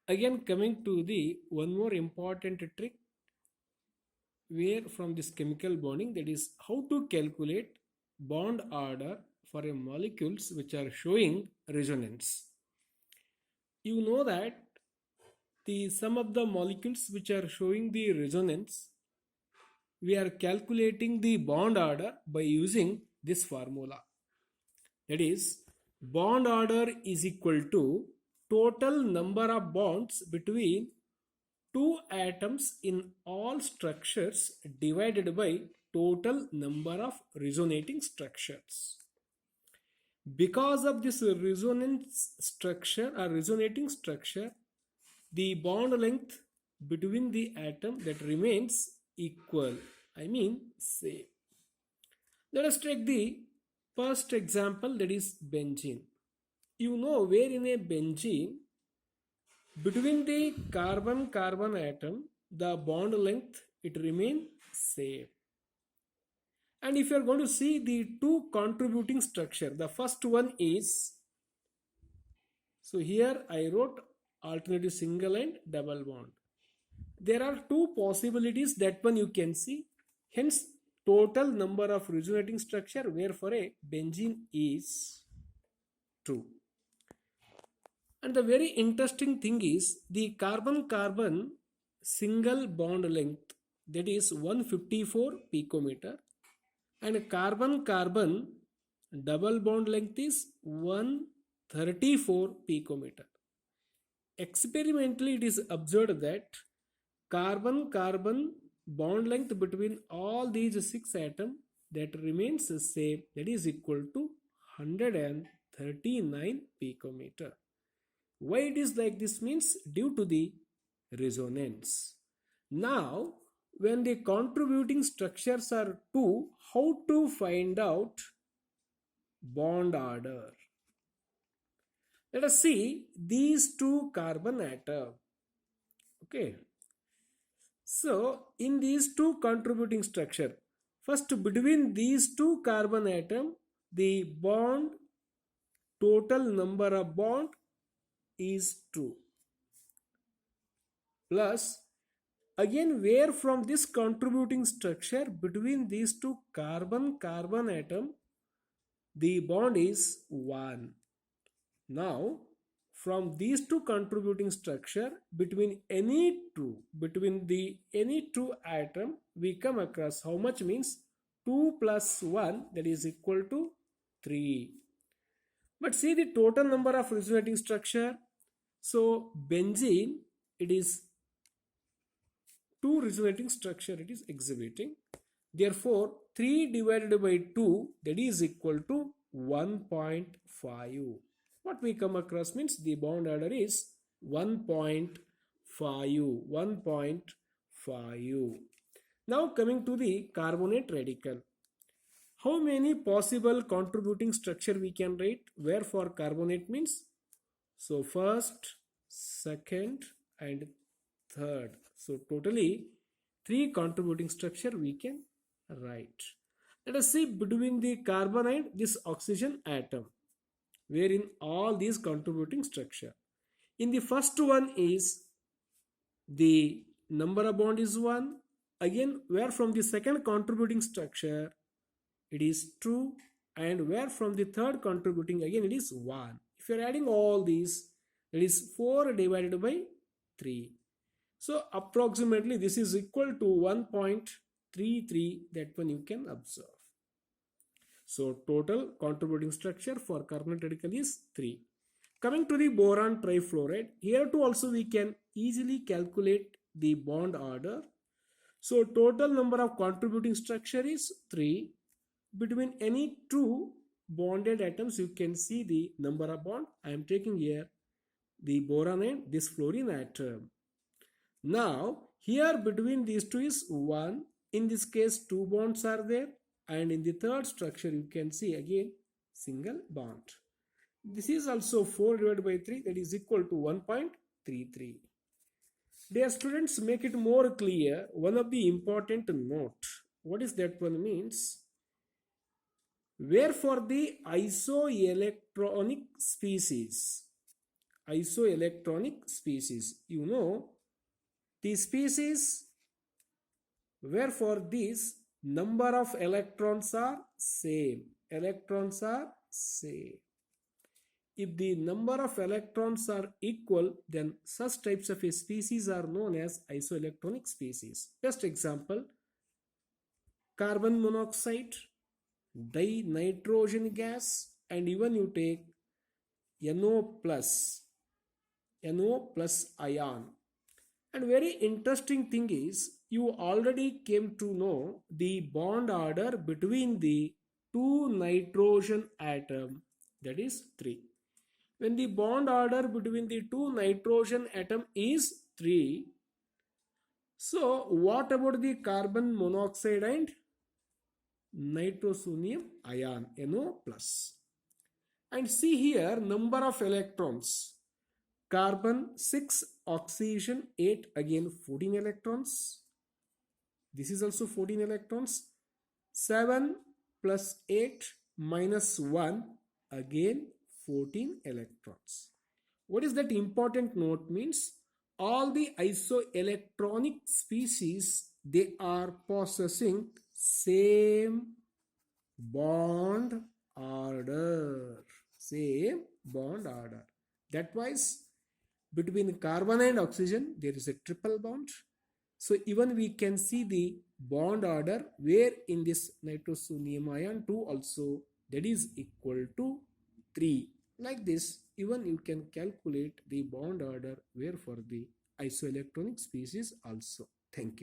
Again, coming to the one more important trick where from this chemical bonding, that is how to calculate bond order for a molecules which are showing resonance. You know that the some of the molecules which are showing the resonance, we are calculating the bond order by using this formula. That is, bond order is equal to total number of bonds between two atoms in all structures divided by total number of resonating structures. Because of this resonance structure or resonating structure, the bond length between the atom that remains equal, I mean same. Let us take the first example, that is benzene. You know where in a benzene between the carbon-carbon atom the bond length it remains same. And if you are going to see the two contributing structure, the first one is, so here I wrote alternative single and double bond. There are two possibilities that one you can see. Hence, total number of resonating structure where for a benzene is 2. And the very interesting thing is the carbon-carbon single bond length, that is 154 picometer, and carbon-carbon double bond length is 134 picometer. Experimentally, it is observed that carbon-carbon bond length between all these 6 atoms that remains the same, that is equal to 139 picometer. Why it is like this means due to the resonance. Now, when the contributing structures are 2, how to find out bond order? Let us see these two carbon atoms. Okay. So, in these two contributing structure, first between these two carbon atom, the bond, total number of bond is 2. Plus, again where from this contributing structure between these two carbon-carbon atom, the bond is 1. Now, from these two contributing structure between any two atom, we come across how much means 2 plus 1, that is equal to 3. But see the total number of resonating structure. So benzene, it is 2 resonating structure it is exhibiting. Therefore 3 divided by 2, that is equal to 1.5. What we come across means the bond order is 1.5. Now coming to the carbonate radical. How many possible contributing structure we can write? Where for carbonate means? So first, second and third. So totally 3 contributing structure we can write. Let us see between the carbon and this oxygen atom, wherein all these contributing structure. In the first one is the number of bond is 1. Again, where from the second contributing structure it is 2, and where from the third contributing again it is 1. If you are adding all these, it is 4 divided by 3. So approximately this is equal to 1.33, that one you can observe. So total contributing structure for carbonate radical is 3. Coming to the boron trifluoride, here too also we can easily calculate the bond order. So total number of contributing structure is 3. Between any two bonded atoms, you can see the number of bond. I am taking here the boron and this fluorine atom. Now, here between these two is 1. In this case, 2 bonds are there. And in the third structure, you can see again single bond. This is also 4 divided by 3, that is equal to 1.33. Dear students, make it more clear, one of the important note. What is that one means? Where for the isoelectronic species, isoelectronic species. You know, the species where for these number of electrons are same. Electrons are same. If the number of electrons are equal, then such types of a species are known as isoelectronic species. Just example, carbon monoxide, dinitrogen gas, and even you take NO plus ion. And very interesting thing is you already came to know the bond order between the two nitrogen atom, that is 3. When the bond order between the two nitrogen atom is 3, so what about the carbon monoxide and nitrosonium ion, NO plus? And see here number of electrons. Carbon 6, oxygen 8, again 14 electrons. This is also 14 electrons. 7 plus 8 minus 1, again 14 electrons. What is that important note means? All the isoelectronic species, they are possessing same bond order. Same bond order. That wise, between carbon and oxygen, there is a triple bond. So even we can see the bond order where in this nitrosonium ion 2 also that is equal to 3. Like this, even you can calculate the bond order where for the isoelectronic species also. Thank you.